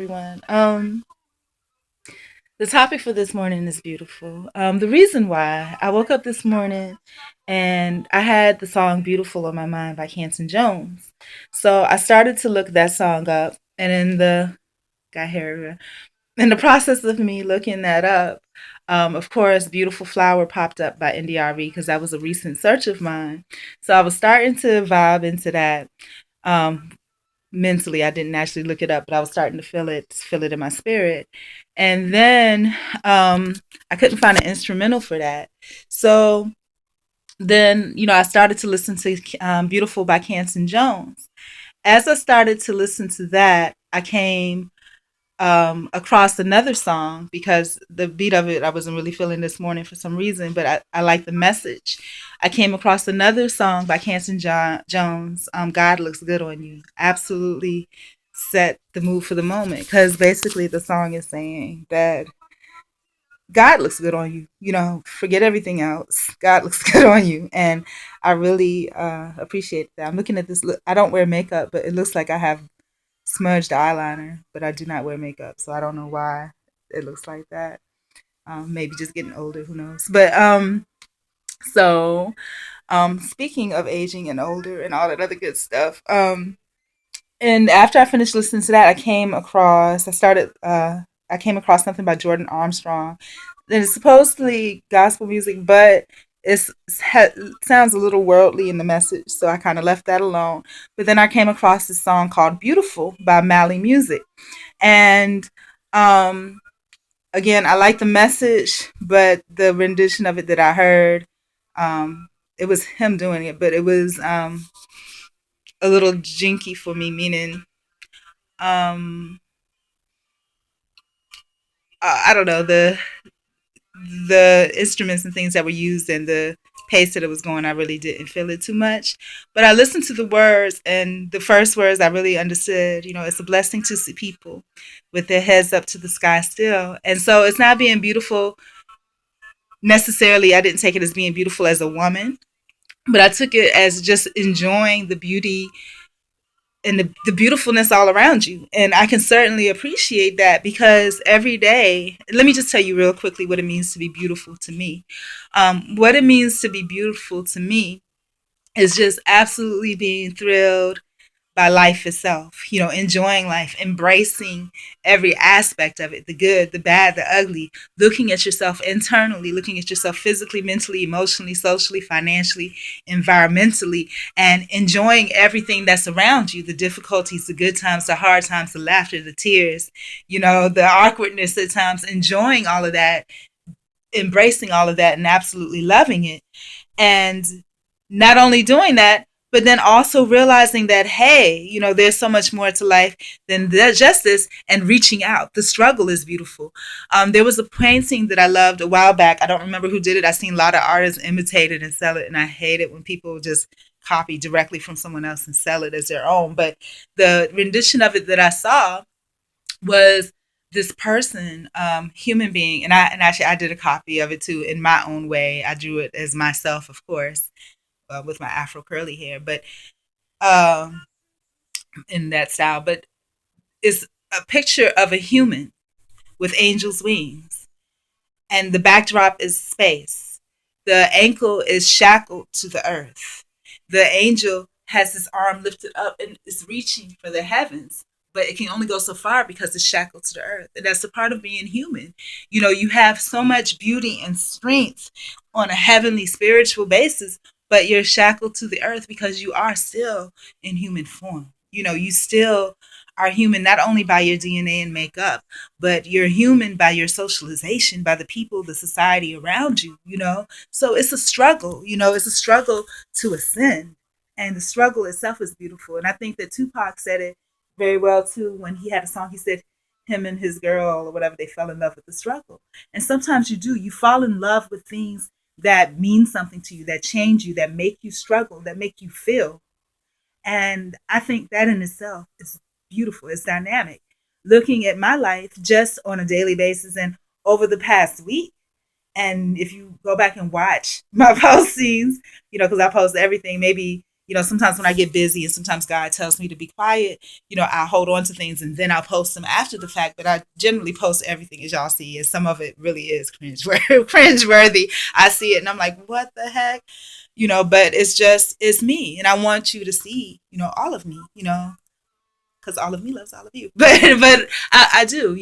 everyone. The topic for this morning is beautiful. The reason why I woke up this morning and I had the song "Beautiful" on my mind by Canton Jones, so I started to look that song up, and got hair in the process of me looking that up, of course, "Beautiful Flower" popped up by Arie because that was a recent search of mine. So I was starting to vibe into that. Um, Mentally, I didn't actually look it up, but I was starting to feel it in my spirit. And then I couldn't find an instrumental for that. So then, I started to listen to Beautiful by Canton Jones. As I started to listen to that, I came across another song because the beat of it I wasn't really feeling this morning for some reason, but I like the message. I came across another song by Jones, "God Looks Good on You." Absolutely set the mood for the moment because basically the song is saying that God looks good on you. Forget everything else. God looks good on you, and I really appreciate that. I'm looking at this. I don't wear makeup, but it looks like I have smudged eyeliner, but I do not wear makeup, so I don't know why it looks like that. Maybe just getting older, who knows? But so speaking of aging and older and all that other good stuff, and after I finished listening to that, I came across something by Jordan Armstrong. That is supposedly gospel music, but it sounds a little worldly in the message, so I kind of left that alone. But then I came across this song called "Beautiful" by Mally Music, and um, again, I like the message, but the rendition of it that I heard, it was him doing it, but it was a little jinky for me, meaning um, I don't know, the instruments and things that were used and the pace that it was going, I really didn't feel it too much. But I listened to the words, and the first words I really understood. It's a blessing to see people with their heads up to the sky still. And so it's not being beautiful necessarily. I didn't take it as being beautiful as a woman, but I took it as just enjoying the beauty and the beautifulness all around you. And I can certainly appreciate that because every day, let me just tell you real quickly what it means to be beautiful to me. What it means to be beautiful to me is just absolutely being thrilled by life itself, enjoying life, embracing every aspect of it, the good, the bad, the ugly, looking at yourself internally, looking at yourself physically, mentally, emotionally, socially, financially, environmentally, and enjoying everything that's around you, the difficulties, the good times, the hard times, the laughter, the tears, the awkwardness at times, enjoying all of that, embracing all of that, and absolutely loving it. And not only doing that, but then also realizing that, hey, there's so much more to life than just this, and reaching out. The struggle is beautiful. There was a painting that I loved a while back. I don't remember who did it. I've seen a lot of artists imitate it and sell it, and I hate it when people just copy directly from someone else and sell it as their own. But the rendition of it that I saw was this person, human being, and actually I did a copy of it too in my own way. I drew it as myself, of course, with my afro curly hair, but um, in that style. But it's a picture of a human with angel's wings, and the backdrop is space. The ankle is shackled to the earth. The angel has his arm lifted up and is reaching for the heavens, but it can only go so far because it's shackled to the earth. And that's a part of being human. You have so much beauty and strength on a heavenly spiritual basis, but you're shackled to the earth because you are still in human form. You still are human not only by your DNA and makeup, but you're human by your socialization, by the people, the society around you. So it's a struggle, it's a struggle to ascend. And the struggle itself is beautiful. And I think that Tupac said it very well too when he had a song. He said him and his girl or whatever, they fell in love with the struggle. And sometimes you fall in love with things that mean something to you, that change you, that make you struggle, that make you feel. And I think that in itself is beautiful. It's dynamic. Looking at my life just on a daily basis and over the past week, and if you go back and watch my postings, because I post everything, maybe Sometimes when I get busy and sometimes God tells me to be quiet, I hold on to things and then I'll post them after the fact. But I generally post everything, as y'all see, and some of it really is cringe worthy. I see it and I'm like, what the heck? But it's me. And I want you to see, all of me, because all of me loves all of you. But I do,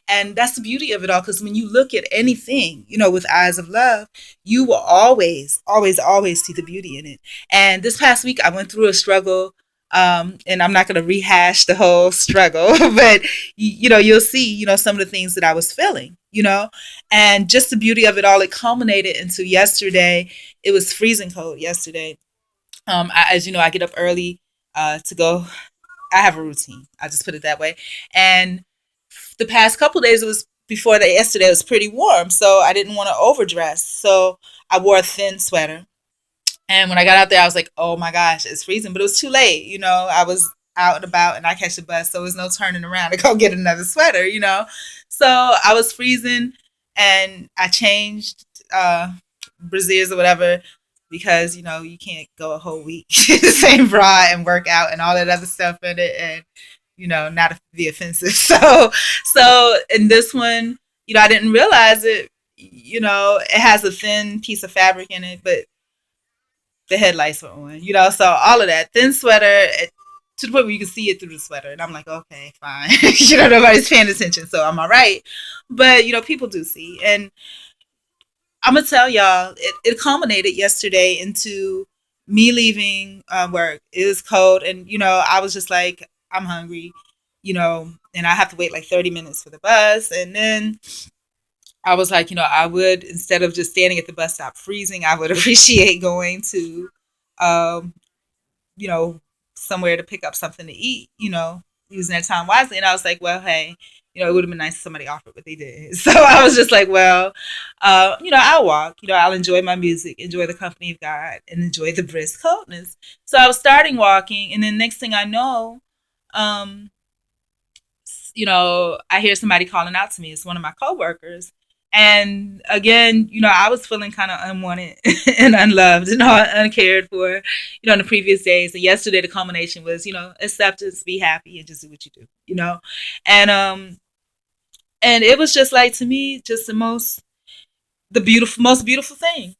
and that's the beauty of it all. Because when you look at anything, with eyes of love, you will always, always, always see the beauty in it. And this past week, I went through a struggle. And I'm not going to rehash the whole struggle, but you'll see, some of the things that I was feeling, and just the beauty of it all. It culminated into yesterday. It was freezing cold yesterday. As you know, I get up early to go. I have a routine. I just put it that way. And the past couple of days, it was before that yesterday, it was pretty warm. So I didn't want to overdress. So I wore a thin sweater. And when I got out there, I was like, oh my gosh, it's freezing. But it was too late. I was out and about and I catch the bus. So there was no turning around to go get another sweater. So I was freezing and I changed brassieres or whatever because you can't go a whole week in the same bra and work out and all that other stuff in it and not be offensive. So in this one, I didn't realize it. It has a thin piece of fabric in it, but the headlights were on. So all of that thin sweater. To the point where you can see it through the sweater, and I'm like, okay, fine. Nobody's paying attention, so I'm all right. But people do see, and I'm gonna tell y'all, it culminated yesterday into me leaving work. It was cold, and I was just like, I'm hungry, and I have to wait like 30 minutes for the bus, and then I was like, I would, instead of just standing at the bus stop freezing, I would appreciate going to, um, you know, somewhere to pick up something to eat, using that time wisely. And I was like, well, hey, it would have been nice if somebody offered what they did. So I was just like, well, I'll walk, I'll enjoy my music, enjoy the company of God, and enjoy the brisk coldness. So I was starting walking, and then next thing I know, um, I hear somebody calling out to me. It's one of my coworkers. And again, I was feeling kind of unwanted and unloved and uncared for, in the previous days. And yesterday, the culmination was, acceptance, be happy, and just do what you do, and and it was just like, to me, just the most beautiful thing,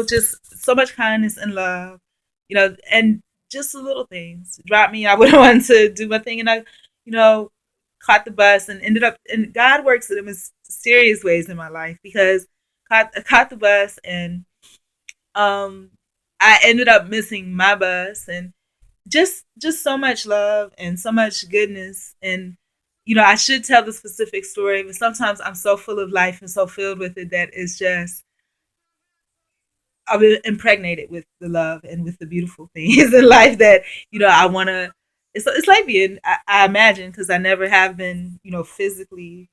just so much kindness and love, and just the little things dropped me. I went on to do my thing, and I, you know, caught the bus and ended up, and God works in mysterious ways in my life, because I caught the bus, and I ended up missing my bus, and just so much love and so much goodness. And I should tell the specific story, but sometimes I'm so full of life and so filled with it that it's just, I've been impregnated with the love and with the beautiful things in life that I want to. It's like being, I imagine, because I never have been, physically.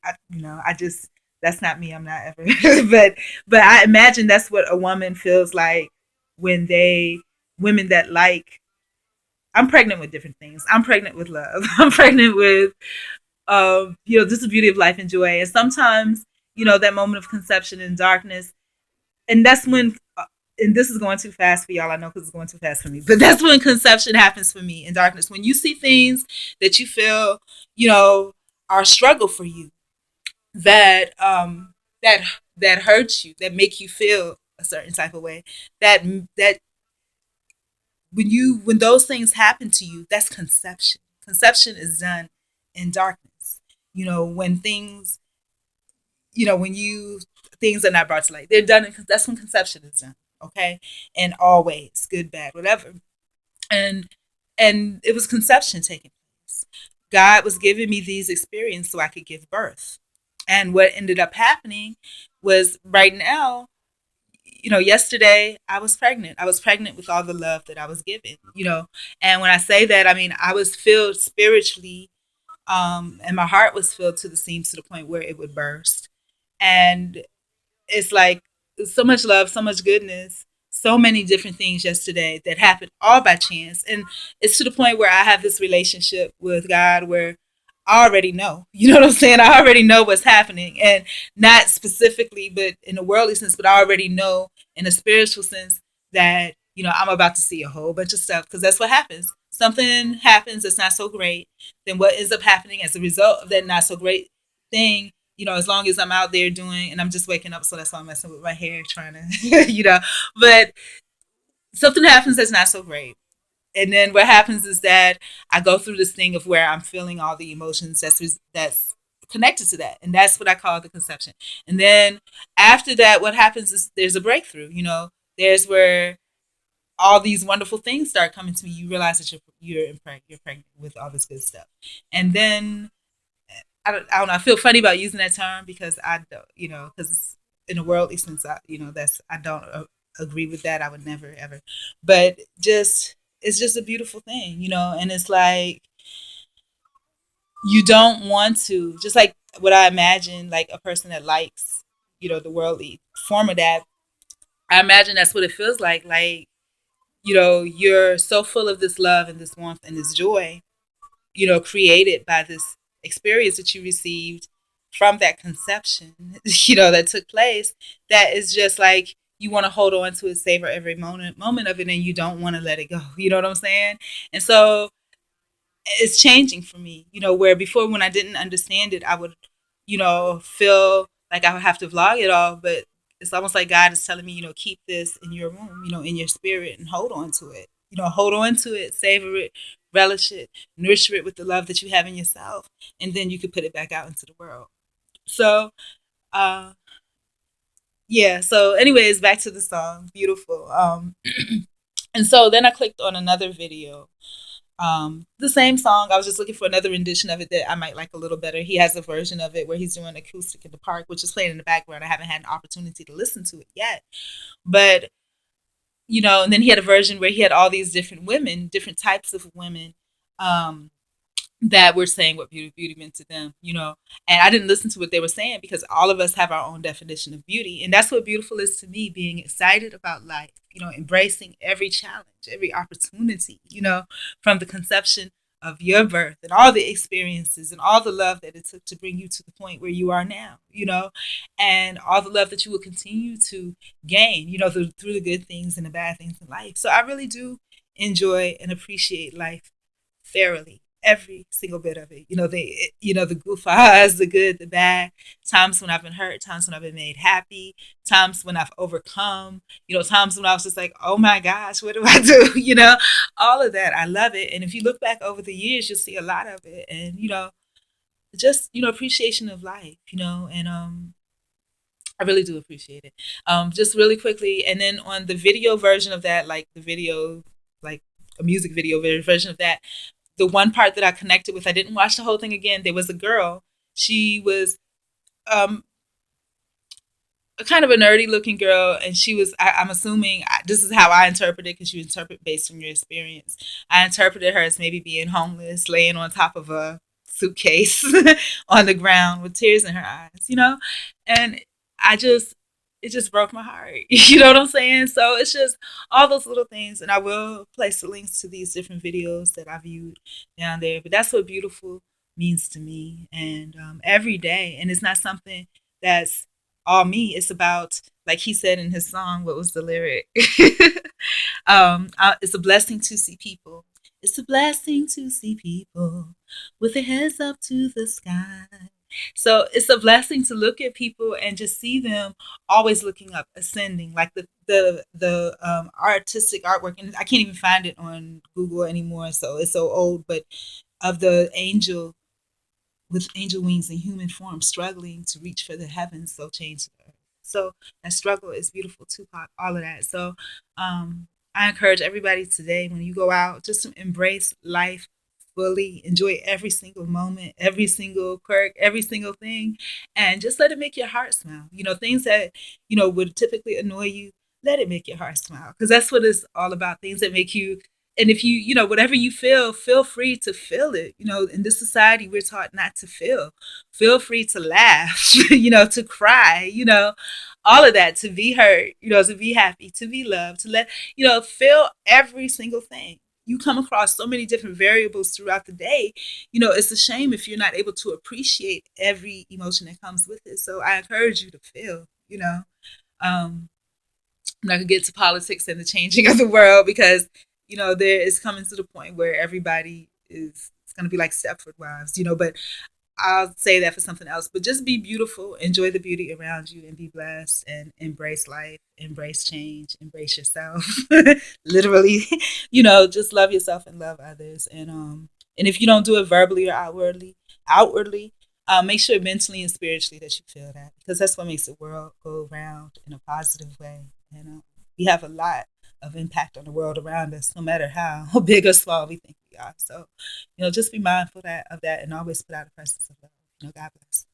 I just, that's not me. I'm not ever. but I imagine that's what a woman feels like when women that like. I'm pregnant with different things. I'm pregnant with love. I'm pregnant with, just the beauty of life and joy. And sometimes, that moment of conception in darkness, and that's when, and this is going too fast for y'all, I know, because it's going too fast for me, but that's when conception happens for me in darkness. When you see things that you feel, are a struggle for you, that that that hurt you, that make you feel a certain type of way, that when those things happen to you, that's conception. Conception is done in darkness. When things, when you, things are not brought to light, they're done that's when conception is done. Okay. And always, good, bad, whatever. and and it was conception taking place. God was giving me these experiences so I could give birth. And what ended up happening was, right now, yesterday I was pregnant. I was pregnant with all the love that I was given, And when I say that, I mean, I was filled spiritually, and my heart was filled to the seams, to the point where it would burst. And it's like, so much love, so much goodness, so many different things yesterday that happened all by chance. And it's to the point where I have this relationship with God where I already know, you know what I'm saying? I already know what's happening, and not specifically, but in a worldly sense, but I already know in a spiritual sense that I'm about to see a whole bunch of stuff because that's what happens. Something happens that's not so great. Then what ends up happening as a result of that not so great thing, as long as I'm out there doing, and I'm just waking up, so that's why I'm messing with my hair, trying to, but something happens that's not so great. And then what happens is that I go through this thing of where I'm feeling all the emotions that's connected to that, and that's what I call the conception. And then after that, what happens is there's a breakthrough. There's where all these wonderful things start coming to me. You realize that you're pregnant with all this good stuff, and then I don't know. I feel funny about using that term because I don't, because it's in a worldly sense. I don't agree with that. I would never ever, but just it's just a beautiful thing, and it's like you don't want to just like what I imagine like a person that likes, the worldly form of that. I imagine that's what it feels like you're so full of this love and this warmth and this joy, created by this experience that you received from that conception, that took place, that is just like you want to hold on to it, savor every moment of it, and you don't want to let it go. You know what I'm saying? And so it's changing for me, where before when I didn't understand it, I would, feel like I would have to vlog it all, but it's almost like God is telling me, keep this in your room, in your spirit and hold on to it. Hold on to it, savor it, relish it, nurture it with the love that you have in yourself, and then you could put it back out into the world. So, uh, yeah. So, anyways, back to the song, beautiful. And so then I clicked on another video, the same song. I was just looking for another rendition of it that I might like a little better. He has a version of it where he's doing acoustic in the park, which is playing in the background. I haven't had an opportunity to listen to it yet, but and then he had a version where he had all these different women, different types of women, um, that were saying what beauty meant to them, and I didn't listen to what they were saying because all of us have our own definition of beauty, and that's what beautiful is to me: being excited about life, embracing every challenge, every opportunity, from the conception of your birth and all the experiences and all the love that it took to bring you to the point where you are now, and all the love that you will continue to gain, through the good things and the bad things in life. So I really do enjoy and appreciate life thoroughly, every single bit of it. The goof eyes, the good, the bad, times when I've been hurt, times when I've been made happy, times when I've overcome, times when I was just like, oh my gosh, what do I do? All of that. I love it. And if you look back over the years, you'll see a lot of it. And, just, appreciation of life, and I really do appreciate it. Just really quickly, and then on the video version of that, like the video, like a music video version of that, the one part that I connected with, I didn't watch the whole thing again. There was a girl. She was um, a kind of a nerdy looking girl, and she was. I'm assuming this is how I interpret it because you interpret based on your experience. I interpreted her as maybe being homeless, laying on top of a suitcase on the ground with tears in her eyes, and I just it just broke my heart. You know what I'm saying? So it's just all those little things, and I will place the links to these different videos that I viewed down there. But that's what beautiful means to me, and every day. And it's not something that's all me. It's about, like he said in his song. What was the lyric? It's a blessing to see people. It's a blessing to see people with their heads up to the sky. So it's a blessing to look at people and just see them always looking up, ascending, like the artistic artwork. And I can't even find it on Google anymore, so it's so old. But of the angel with angel wings in human form, struggling to reach for the heavens, so change the earth. So that struggle is beautiful, Tupac, all of that. So I encourage everybody today, when you go out, just to embrace life fully, enjoy every single moment, every single quirk, every single thing, and just let it make your heart smile. Things that, would typically annoy you, let it make your heart smile. Because that's what it's all about, things that make you, and if you, whatever you feel free to feel it. In this society, we're taught not to feel. Feel free to laugh, to cry, all of that, to be hurt, to be happy, to be loved, to let, feel every single thing. You come across so many different variables throughout the day. It's a shame if you're not able to appreciate every emotion that comes with it. So I encourage you to feel, um, I'm not gonna get to politics and the changing of the world because there is coming to the point where everybody is it's gonna be like Stepford Wives, but I'll say that for something else. But just be beautiful, enjoy the beauty around you, and be blessed, and embrace life, embrace change, embrace yourself. Literally, just love yourself and love others. And if you don't do it verbally or outwardly, make sure mentally and spiritually that you feel that, because that's what makes the world go round in a positive way. And we have a lot of impact on the world around us, no matter how big or small we think we are. So, just be mindful of that and always put out a presence of love. God bless.